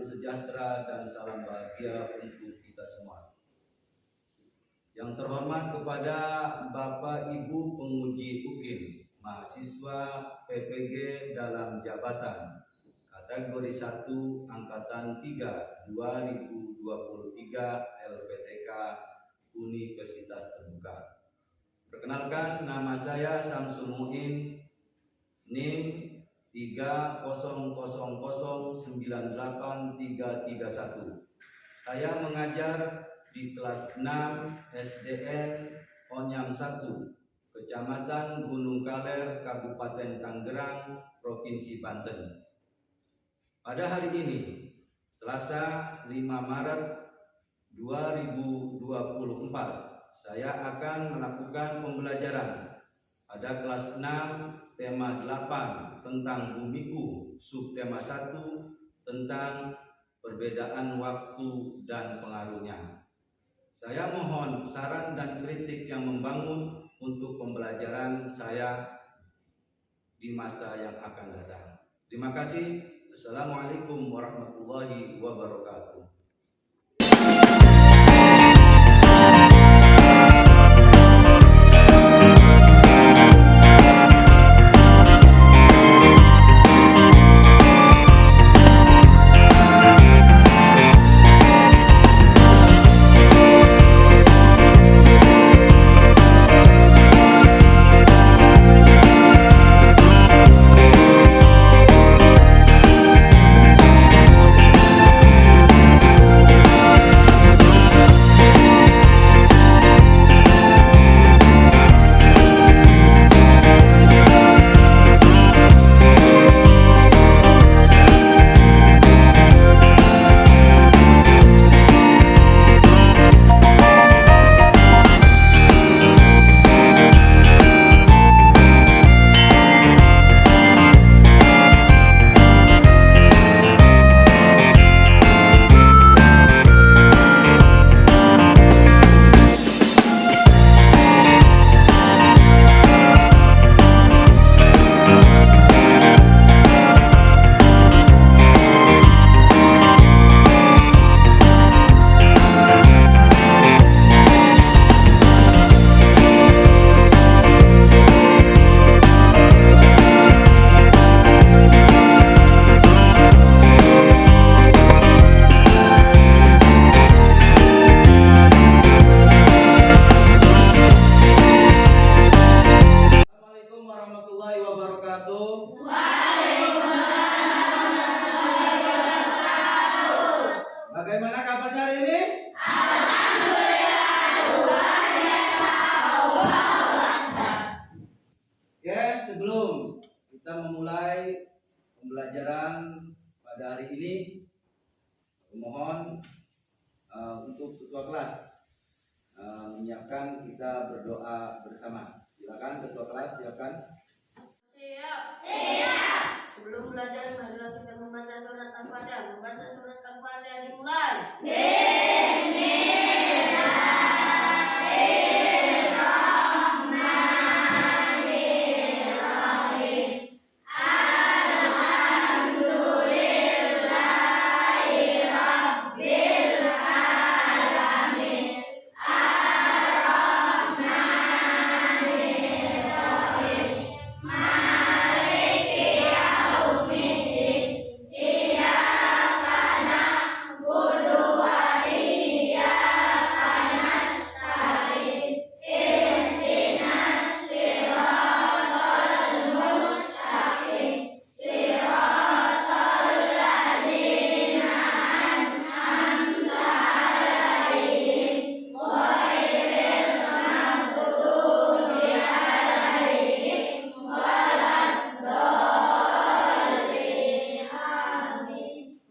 sejahtera dan salam bahagia untuk kita semua. Yang terhormat kepada Bapak Ibu penguji UKIM, mahasiswa PPG dalam jabatan kategori 1 angkatan 3 2023 LPTK Universitas Terbuka. Perkenalkan, nama saya Samsul Muin, NIM 300098331. Saya mengajar di kelas 6 SDN Onyam 1, Kecamatan Gunung Kaler, Kabupaten Tangerang, Provinsi Banten. Pada hari ini, Selasa 5 Maret 2024, saya akan melakukan pembelajaran pada kelas 6 tema 8 tentang bumiku, subtema 1 tentang perbedaan waktu dan pengaruhnya. Saya mohon saran dan kritik yang membangun untuk pembelajaran saya di masa yang akan datang. Terima kasih. Assalamualaikum warahmatullahi wabarakatuh. Bagaimana kabarnya hari ini? Ya, sebelum kita memulai pembelajaran pada hari ini, mohon untuk ketua kelas menyiapkan kita berdoa bersama. Silakan ketua kelas, silakan. Siap. Sebelum belajar, marilah kita membaca surat Al-Fatihah. Membaca surat Al-Fatihah dimulai.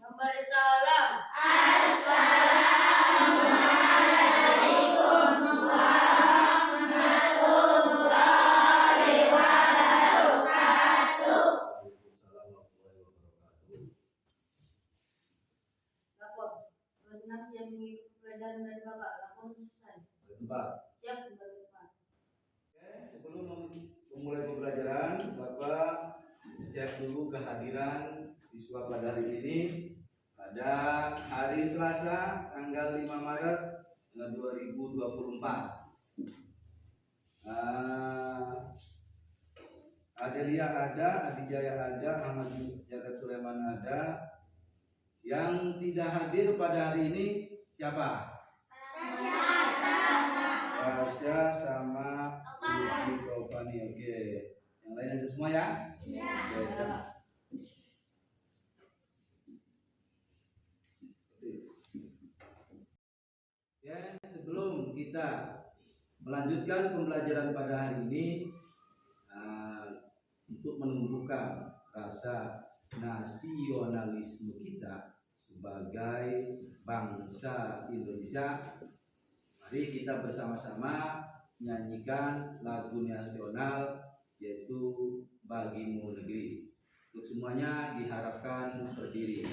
Memberi salam. Lapor. Kelas 6 siap mengikuti pelajaran dari Bapak. Lapor selesai. Siap kembali Pak. Sebelum memulai pembelajaran, Bapak cek dulu kehadiran siswa pada hari ini. pada hari Selasa tanggal 5 Maret 2024. Adelia ada, Adijaya ada, Ahmad Jagat Sulaiman ada. Yang tidak hadir pada hari ini siapa? Tasya sama Yuki Taufani. Oke. Yang lain ada semua ya? Oke, siap. Ya, sebelum kita melanjutkan pembelajaran pada hari ini, untuk menumbuhkan rasa nasionalisme kita sebagai bangsa Indonesia, mari kita bersama-sama menyanyikan lagu nasional yaitu Bagimu Negeri. Untuk semuanya diharapkan berdiri.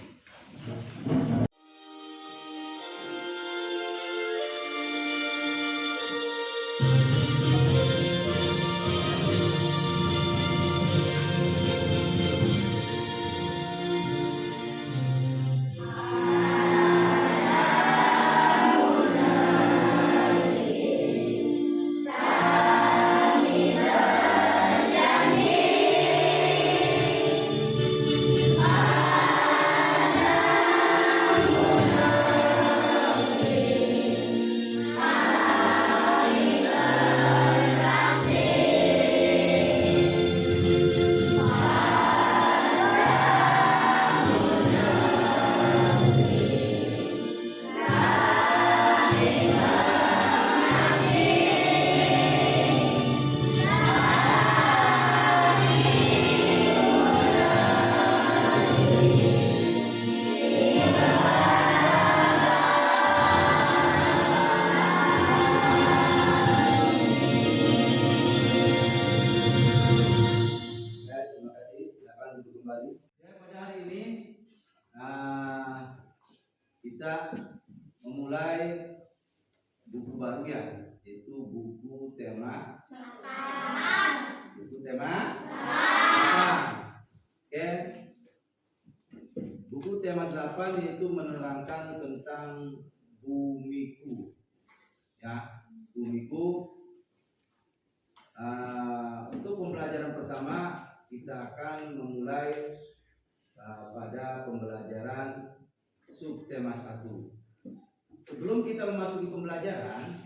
Kita memulai buku baru ya, yaitu buku tema. Buku tema. Oke. Buku tema 8 yaitu menerangkan tentang bumiku. Ya, bumiku. Untuk pembelajaran pertama kita akan memulai pada pembelajaran subtema 1. Sebelum kita memasuki pembelajaran,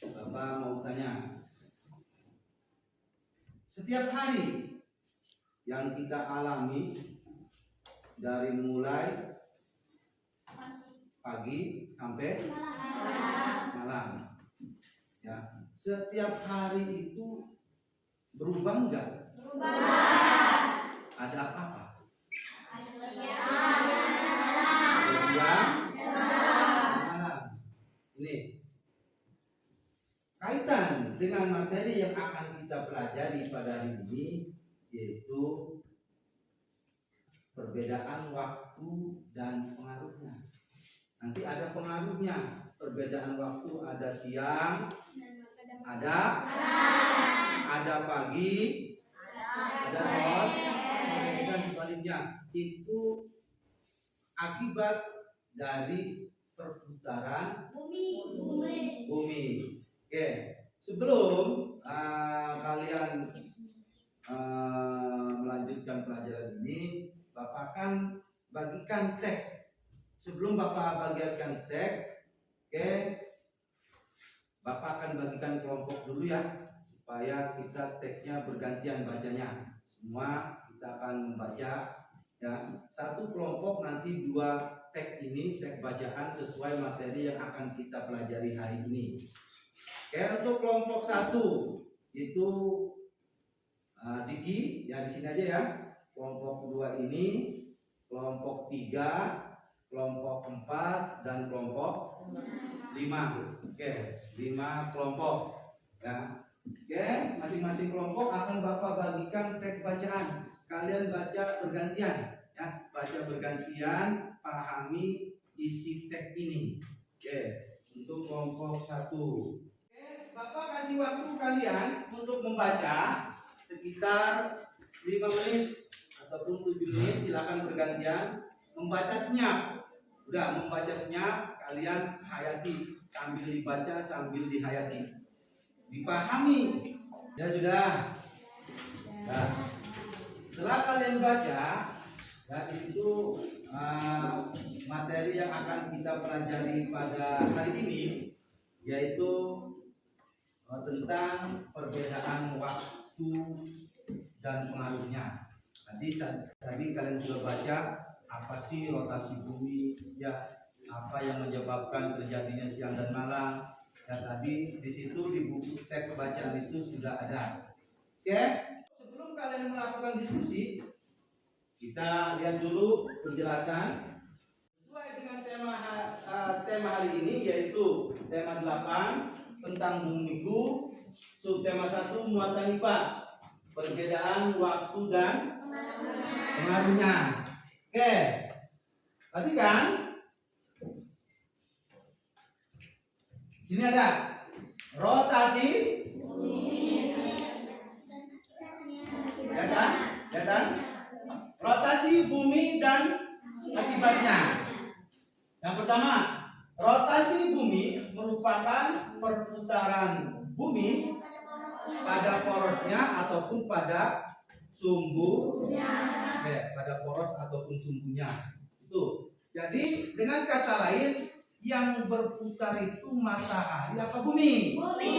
Bapak mau tanya, setiap hari yang kita alami dari mulai pagi sampai malam, ya, setiap hari itu berubah enggak? Berubah. Ada apa-apa? Ini kaitan dengan materi yang akan kita pelajari pada hari ini, yaitu perbedaan waktu dan pengaruhnya. Nanti ada pengaruhnya. Perbedaan waktu ada siang, ada pagi, ada sore, dan sebaliknya. Itu akibat dari perputaran bumi. Oke, sebelum kalian melanjutkan pelajaran ini, Bapak akan bagikan teks. Sebelum Bapak bagikan teks, oke, Bapak akan bagikan kelompok dulu ya, supaya kita teksnya bergantian bacanya. Semua kita akan membaca ya, satu kelompok nanti 2 teks ini, teks bacaan sesuai materi yang akan kita pelajari hari ini. Oke, untuk kelompok 1 itu Diki, ya di sini aja ya. Kelompok 2 ini, kelompok 3, kelompok 4 dan kelompok 5. Oke, 5 kelompok ya. Oke, masing-masing kelompok akan Bapak bagikan teks bacaan. Kalian baca bergantian ya, baca bergantian, pahami isi teks ini. Oke, untuk kelompok 1. Oke, Bapak kasih waktu kalian untuk membaca sekitar 5 menit ataupun 7 menit, silakan bergantian membaca senyap. Udah membaca senyap, kalian hayati sambil dibaca sambil dihayati. Dipahami? Ya sudah. Nah, setelah kalian baca, ya di situ materi yang akan kita pelajari pada hari ini yaitu tentang perbedaan waktu dan pengaruhnya. Tadi kalian sudah baca apa sih rotasi bumi, ya apa yang menyebabkan terjadinya siang dan malam. Ya tadi di situ di buku teks bacaan itu sudah ada. Oke, sebelum kalian melakukan diskusi, kita lihat dulu penjelasan sesuai dengan tema hari ini, yaitu tema 8 tentang bumiku, subtema 1 muatan IPA, perbedaan waktu dan pengaruhnya. Oke, perhatikan. Sini ada rotasi, ya kan? Rotasi bumi dan akibatnya. Yang pertama, rotasi bumi merupakan perputaran bumi pada porosnya ataupun pada sumbunya. Pada poros ataupun sumbunya. Itu. Jadi dengan kata lain, yang berputar itu matahari apa bumi? Bumi.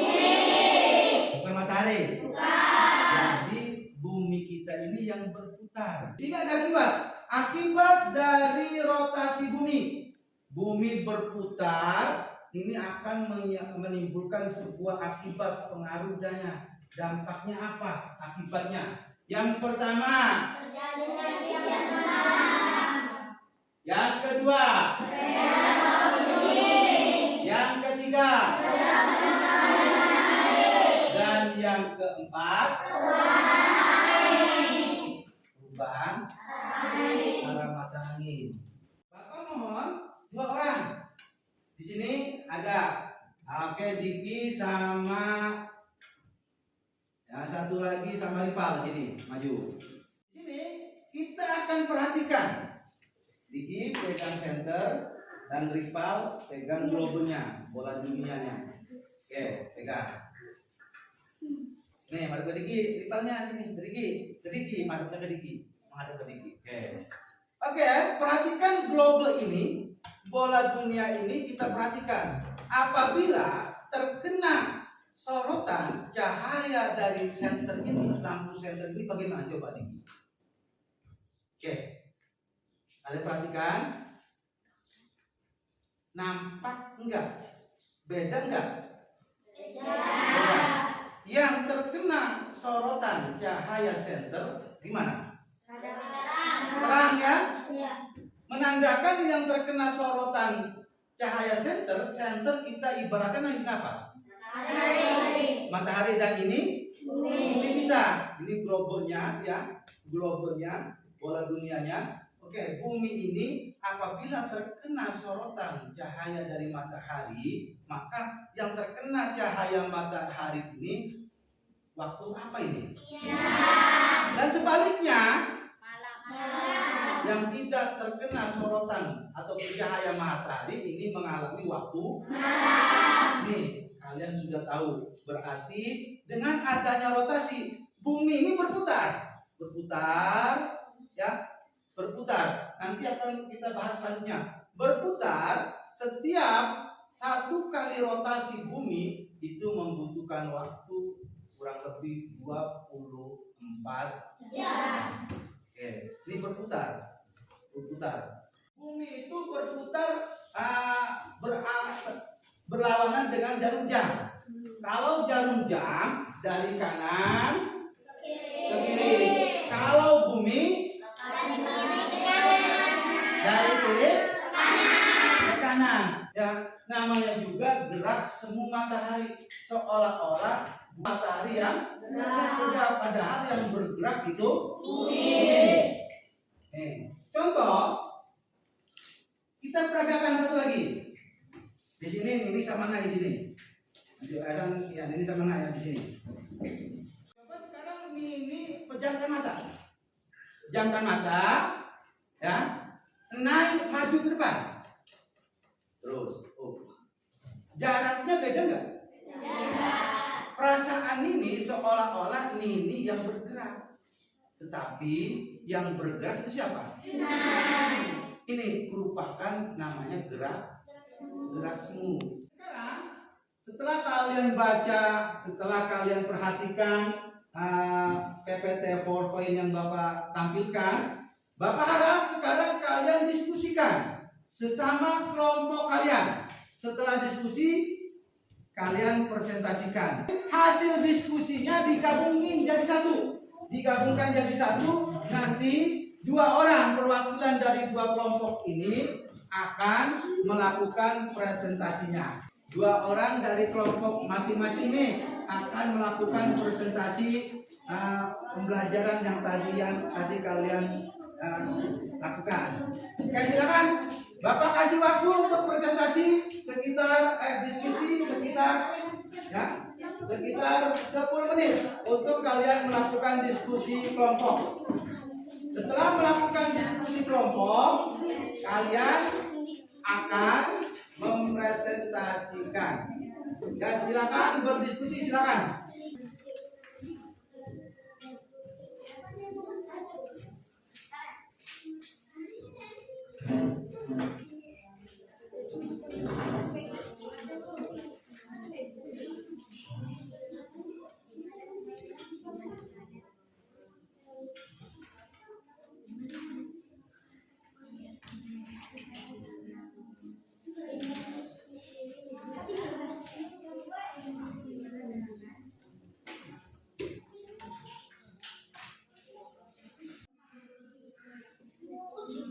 Bukan matahari. Bukan. Jadi bumi kita ini yang berputar. Sini ada akibat. Akibat dari rotasi bumi. Bumi berputar ini akan menimbulkan sebuah akibat pengaruhnya. Dampaknya apa? Akibatnya. Yang pertama, terjadinya siang dan malam. Yang kedua, yang ketiga, dan yang keempat, perubahan arah mata angin. Bapak mohon 2 orang. Di sini ada, oke, Diki sama yang satu lagi sama Ripal sini, maju. Di sini kita akan perhatikan. Diki pegang center dan Rival pegang globenya, bola dunianya. Oke, pegang. Nih, madep ke Diki, Rivalnya sini, ke Diki, madepnya ke Diki, menghadap ke Diki. Oke, perhatikan globe ini, bola dunia ini kita perhatikan. Apabila terkena sorotan cahaya dari senter ini, lampu senter ini bagaimana? Coba Diki. Oke. Kalian perhatikan, nampak enggak? Beda enggak? Beda. Yang terkena sorotan cahaya senter gimana? Terang ya? Menandakan yang terkena sorotan cahaya senter kita ibaratkan apa? Matahari dan ini bumi kita. Ini globenya ya, globenya, bola dunianya. Oke, bumi ini apabila terkena sorotan cahaya dari matahari, maka yang terkena cahaya matahari ini waktu apa ini? Siang. Dan sebaliknya, malam. Yang tidak terkena sorotan atau cahaya matahari ini mengalami waktu malam. Nih, kalian sudah tahu. Berarti dengan adanya rotasi, bumi ini berputar, ya. Berputar. Nanti akan kita bahas selanjutnya. Berputar setiap 1 kali rotasi bumi itu membutuhkan waktu kurang lebih 24 jam. Oke, ini berputar. Bumi itu berputar berlawanan dengan jarum jam. Kalau jarum jam dari kanan ke kiri. Kalau bumi dari kiri ke kanan, ya namanya juga gerak semu matahari, seolah-olah matahari yang bergerak, padahal yang bergerak itu bumi. Contoh, kita peragakan satu lagi. Di sini ini sama nggak di sini? Ya ini sama nggak ya di sini? Coba sekarang ini pejamkan mata. Pejamkan mata, ya, naik maju ke depan. Terus, jaraknya beda nggak? Perasaan ini seolah-olah Nini yang bergerak, tetapi yang bergerak itu siapa? Ini merupakan namanya gerak semu. Sekarang, setelah kalian baca, setelah kalian perhatikan PPT PowerPoint yang Bapak tampilkan, Bapak harap sekarang kalian diskusikan sesama kelompok kalian. Setelah diskusi, kalian presentasikan. Hasil diskusinya digabungkan jadi satu. Nanti 2 orang perwakilan dari 2 kelompok ini akan melakukan presentasinya. 2 orang dari kelompok masing-masing ini akan melakukan presentasi pembelajaran yang tadi kalian lakukan. Oke, silakan. Bapak kasih waktu untuk presentasi sekitar diskusi sekitar 10 menit untuk kalian melakukan diskusi kelompok. Setelah melakukan diskusi kelompok, kalian akan mempresentasikan. Ya, silakan berdiskusi, silakan.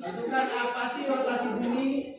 Tentukan apa sih rotasi bumi?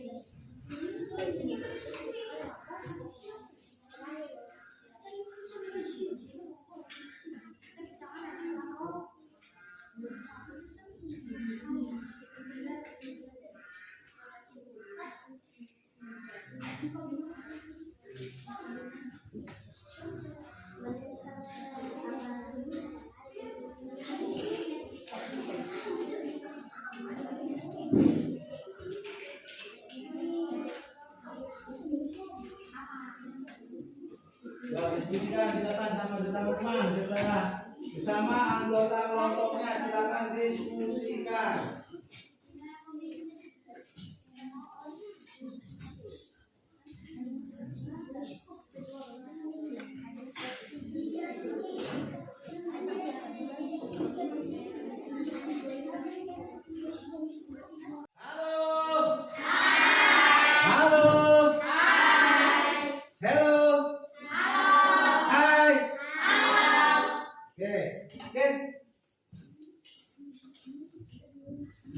Diskusikan, silakan sama teman-teman, bersama anggota kelompoknya, silakan diskusikan.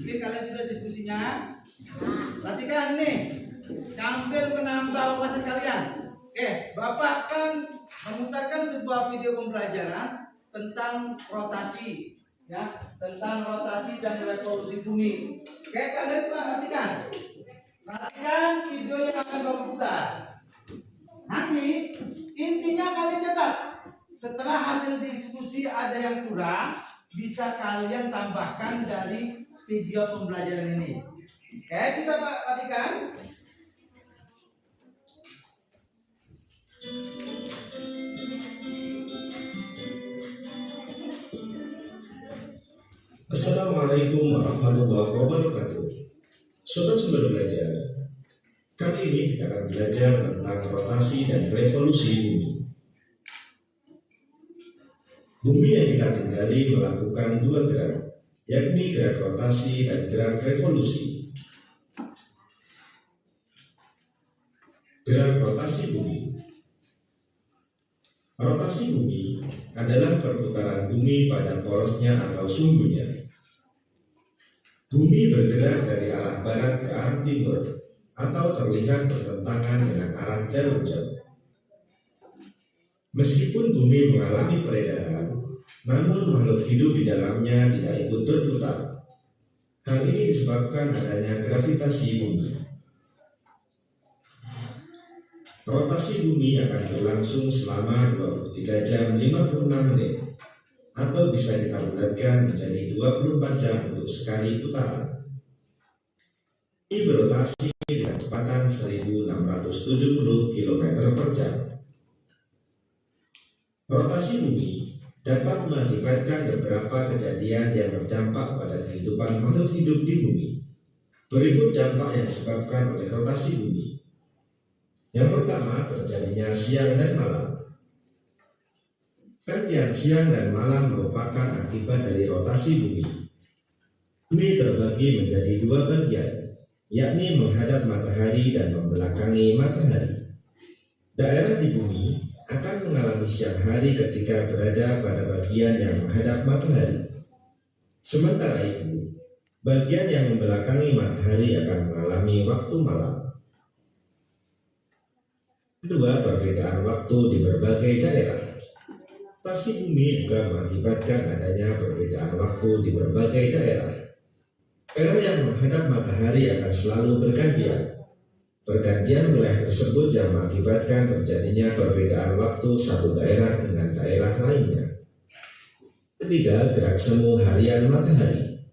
Ini kalian sudah diskusinya. Perhatikan nih, sambil menambah wawasan kalian. Bapak akan memutarkan sebuah video pembelajaran tentang rotasi, ya, tentang rotasi dan revolusi bumi. Kalian perhatikan. Perhatikan video yang akan Bapak putar. Nanti intinya kalian catat. Setelah hasil diskusi ada yang kurang, bisa kalian tambahkan dari video pembelajaran ini. Kita perhatikan. Assalamualaikum warahmatullahi wabarakatuh. Sobat Sumber Belajar, kali ini kita akan belajar tentang rotasi dan revolusi bumi. Bumi yang kita tinggali melakukan 2 gerak, yakni gerak rotasi dan gerak revolusi. Gerak rotasi bumi. Rotasi bumi adalah perputaran bumi pada porosnya atau sumbunya. Bumi bergerak dari arah barat ke arah timur atau terlihat bertentangan dengan arah jarum jam. Meskipun bumi mengalami peredaran, namun makhluk hidup di dalamnya tidak ikut berputar. Hal ini disebabkan adanya gravitasi bumi. Rotasi bumi akan berlangsung selama 23 jam 56 menit atau bisa kita bulatkan menjadi 24 jam untuk sekali putaran. Ini berotasi dengan kecepatan 1670 km per jam. Rotasi bumi dapat mengakibatkan beberapa kejadian yang berdampak pada kehidupan makhluk hidup di bumi. Berikut dampak yang disebabkan oleh rotasi bumi. Yang pertama, terjadinya siang dan malam. Gantian siang dan malam merupakan akibat dari rotasi bumi. Bumi terbagi menjadi dua bagian, yakni menghadap matahari dan membelakangi matahari. Daerah di bumi akan mengalami siang hari ketika berada pada bagian yang menghadap matahari. Sementara itu, bagian yang membelakangi matahari akan mengalami waktu malam. Kedua, perbedaan waktu di berbagai daerah. Rotasi bumi juga mengakibatkan adanya perbedaan waktu di berbagai daerah. Daerah yang menghadap matahari akan selalu bergantian. Pergantian wilayah tersebut yang mengakibatkan terjadinya perbedaan waktu satu daerah dengan daerah lainnya. Ketiga, gerak semu harian matahari.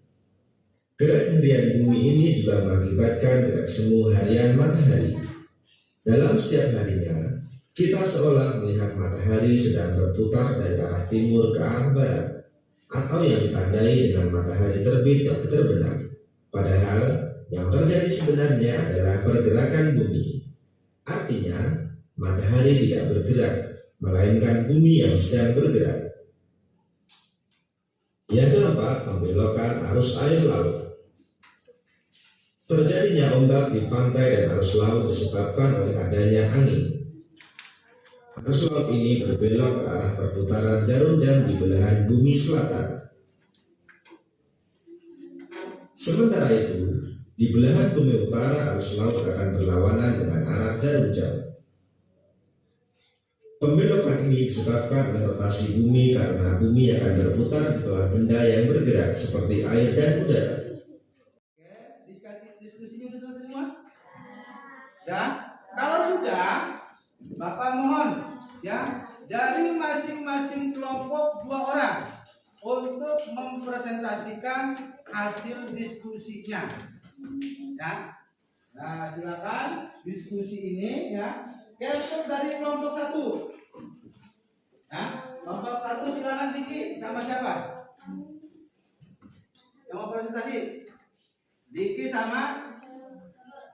Gerak harian bumi ini juga mengakibatkan gerak semu harian matahari. Dalam setiap harinya, kita seolah melihat matahari sedang berputar dari arah timur ke arah barat, atau yang ditandai dengan matahari terbit dan terbenam. Padahal, yang terjadi sebenarnya adalah pergerakan bumi. Artinya, matahari tidak bergerak, melainkan bumi yang sedang bergerak. Yang keempat, pembelokan arus air laut. Terjadinya ombak di pantai dan arus laut disebabkan oleh adanya angin. Arus laut ini berbelok ke arah perputaran jarum jam di belahan bumi selatan. Sementara itu, di belahan bumi utara arus laut akan berlawanan dengan arah jarum jam. Pembelokan ini disebabkan oleh rotasi bumi karena bumi akan berputar di bawah benda yang bergerak seperti air dan udara. Diskusinya sudah selesai semua? Ya, kalau sudah, Bapak mohon ya dari masing-masing kelompok 2 orang untuk mempresentasikan hasil diskusinya. Ya, nah silakan diskusi ini ya. Untuk dari kelompok 1. Nah, kelompok 1 silakan Diki sama siapa? Yang mau presentasi? Diki sama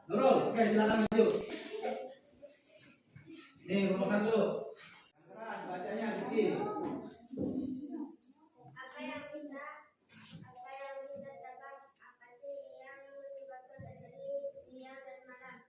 Nurul. Oke, silakan maju. Nih, kelompok 1. Keras bacanya Diki. Apa yang bisa tebak apa sih yang menyebabkan terjadi siang dan malam?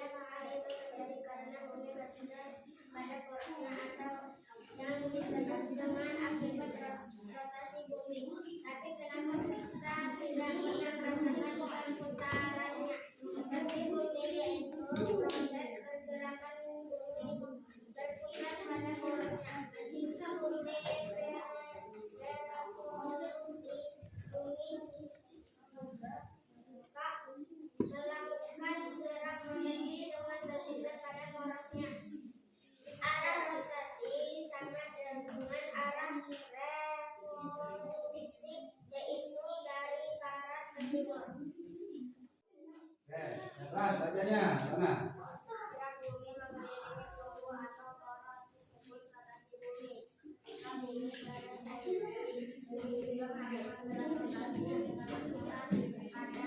Hal itu terjadi karena bumi berputar pada porosnya atau yang disebut dengan akibat rotasi bumi. Tapi kenapa kita tidak pernah merasakan perputarannya? Rotasi bumi yaitu proses pergerakan bumi berputar pada porosnya. Jika bumi melakukan gerak memiliki dengan bersifat pada porosnya. Arah rotasi sama dengan arah revolusi, yaitu dari barat ke timur. Keras bacanya, mana? Gerak bumi memiliki suhu atau poros disebut rotasi bumi. Jika bumi berada di bumi melakukan rotasi dengan berputar pada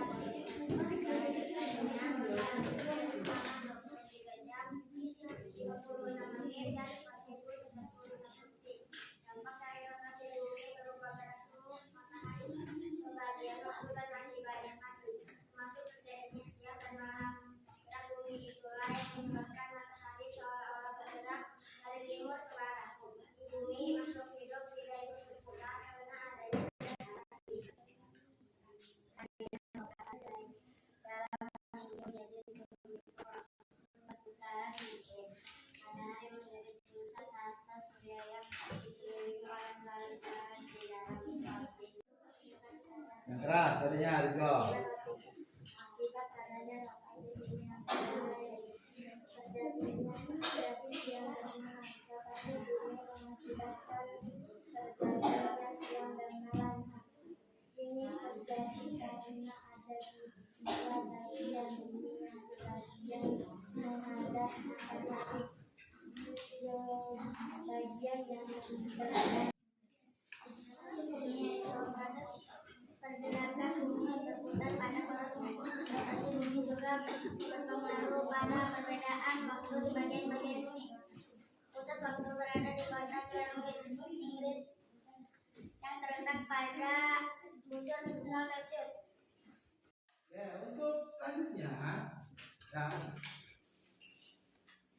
yang keras bacanya, Rizko. Akibat adanya rotasi bumi yang terjadinya dari siang dan malam. Rotasi bumi mengakibatkan terjadinya siang dan malam. Ini terjadi karena ada Pergerakan bumi berputar pada porosnya. Rotasi bumi juga berpengaruh pada perbedaan waktu di bagian-bagian bumi. Pusat waktu berada di kota Greenwich, Inggris, yang terletak pada bujur 0 Celcius. Ya, untuk selanjutnya, ya,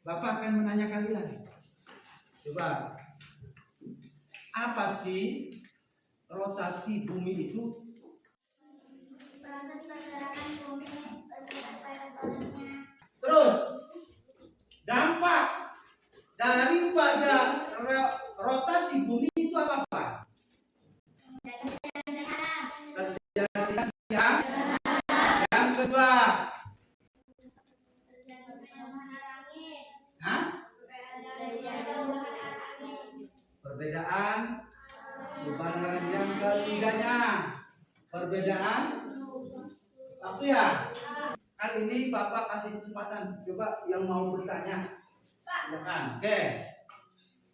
Bapak akan menanya kalian. Coba, apa sih rotasi bumi itu? Proses pergerakan bumi berputar pada porosnya. Terus, dampak daripada rotasi bumi itu apa? Terjadi yang kedua. Hah? Perbedaan perubahan yang ketiganya. Perbedaan waktu ya. Kali ini Bapak kasih kesempatan. Coba yang mau bertanya. Silakan. Oke.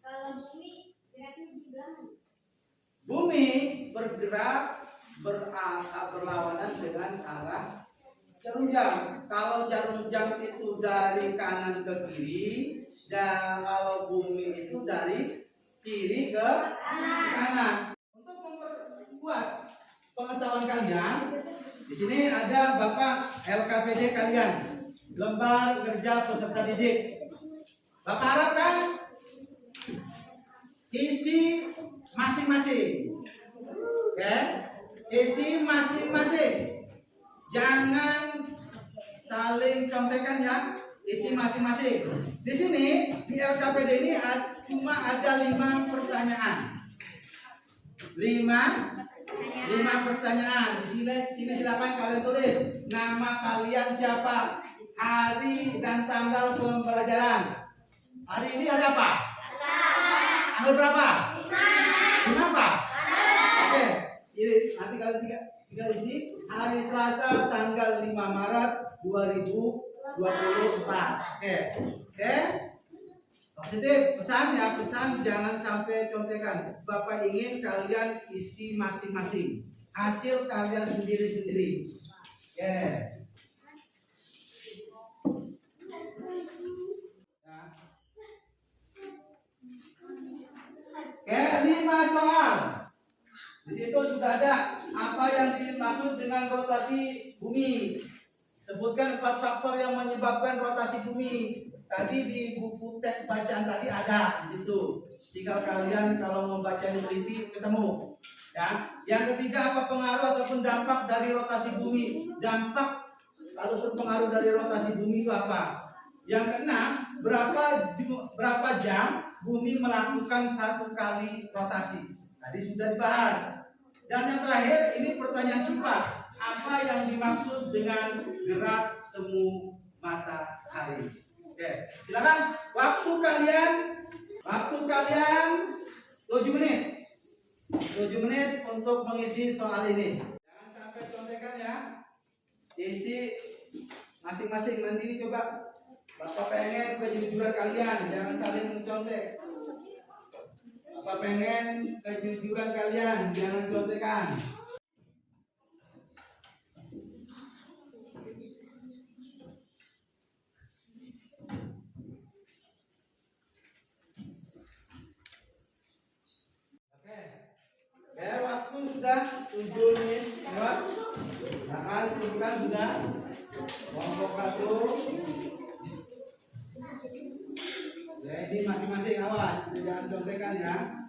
Kalau bumi berarti di belakang. Bumi bergerak berlawanan dengan arah jarum jam. Kalau jarum jam itu dari kanan ke kiri, dan kalau bumi itu dari kiri ke kanan. Untuk memperkuat pengetahuan kalian, di sini ada Bapak LKPD kalian, lembar kerja peserta didik. Bapak harapkan isi masing-masing. Oke, isi masing-masing. Jangan saling contekan ya, isi masing-masing. Di sini di LKPD ini cuma ada 5 pertanyaan. 5 pertanyaan. Di sini silakan kalian tulis nama kalian siapa, hari dan tanggal pembelajaran. Hari ini hari apa? Tanggal berapa? 5 apa? Oke, ini nanti kalian tinggal isi hari Selasa tanggal 5 Maret 2024. Oke. Jadi pesan ya, pesan jangan sampai contekan. Bapak ingin kalian isi masing-masing. Hasil kalian sendiri-sendiri. Oke. Oke, 5 soal. Di situ sudah ada apa yang dimaksud dengan rotasi bumi. Sebutkan 4 faktor yang menyebabkan rotasi bumi. Tadi di buku teks bacaan tadi ada di situ. Tinggal kalian kalau membacanya teliti ketemu. Ya. Yang ketiga, apa pengaruh ataupun dampak dari rotasi bumi? Dampak ataupun pengaruh dari rotasi bumi itu apa? Yang keenam, berapa jam bumi melakukan 1 kali rotasi? Tadi sudah dibahas. Dan yang terakhir, ini pertanyaan sifat. Apa yang dimaksud dengan gerak semu matahari? Oke, silakan. Waktu kalian 7 menit. 7 menit untuk mengisi soal ini. Jangan sampai contekan ya. Isi masing-masing. Nanti ini coba Bapak pengen kejujuran kalian, jangan saling mencontek. Bapak pengen kejujuran kalian, jangan contekan. Oke, waktu sudah 7 menit lewat. Akan tunjukkan sudah kelompok 1. Jadi masing-masing awas, jangan contekan ya.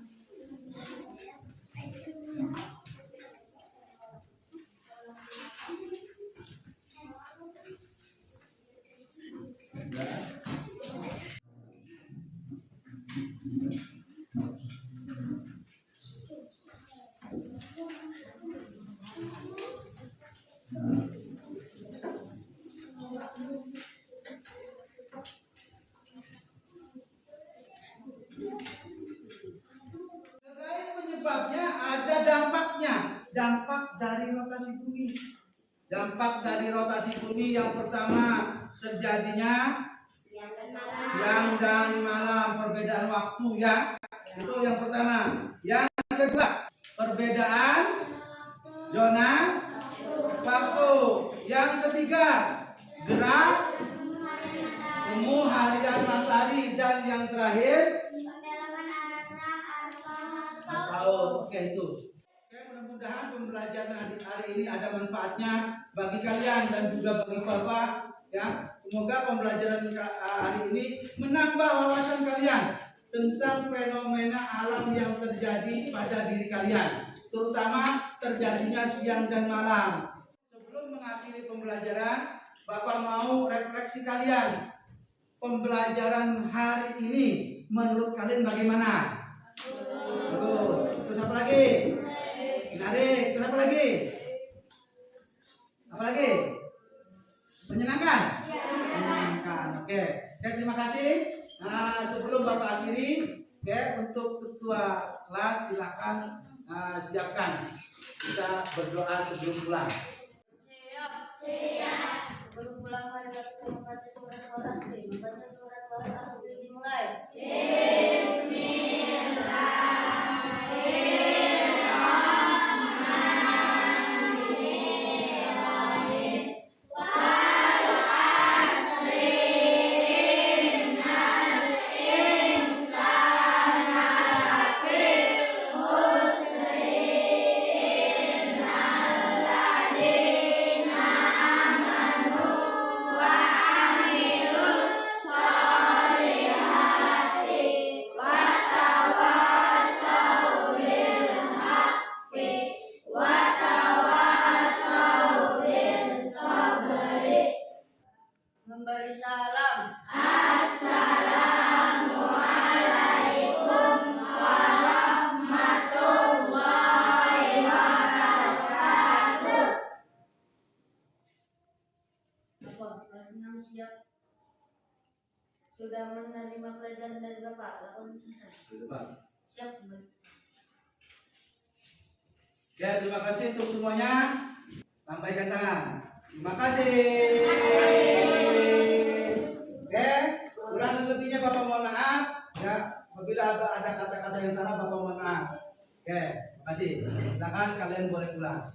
Selain penyebabnya ada dampaknya. Dampak dari rotasi bumi. Dampak dari rotasi bumi yang pertama terjadinya siang dan malam, perbedaan waktu ya. Itu yang pertama. Yang kedua, perbedaan zona waktu. Yang ketiga, gerak semu harian matahari. Dan yang terakhir, oke itu. Oke, mudah-mudahan pembelajaran hari ini ada manfaatnya bagi kalian dan juga bagi Bapak ya. Semoga pembelajaran hari ini menambah wawasan kalian tentang fenomena alam yang terjadi pada diri kalian, terutama terjadinya siang dan malam. Sebelum mengakhiri pembelajaran, Bapak mau refleksi kalian. Pembelajaran hari ini menurut kalian bagaimana? Terus apa lagi? Menarik. Kenapa lagi? Apa lagi? Menyenangkan? Menyenangkan. Oke, terima kasih. Nah, sebelum Bapak akhiri, oke, untuk ketua kelas silakan siapkan. Kita berdoa sebelum pulang. Siap. Sebelum pulang mari kita membaca surat Al-Asri. Membaca surat Al-Asri dimulai. Memberi salam. Assalamualaikum warahmatullahi wabarakatuh. Bapak, kelas 6 siap. Sudah menerima pelajaran dari Bapak. Lakukan selesai. Siap kembali. Ya, terima kasih untuk semuanya. Sampaikan tangan. Terima kasih. Oke, kurang lebihnya Bapak mohon maaf. Ya, apabila ada kata-kata yang salah Bapak mohon maaf. Oke, terima kasih. Silakan kalian boleh pulang.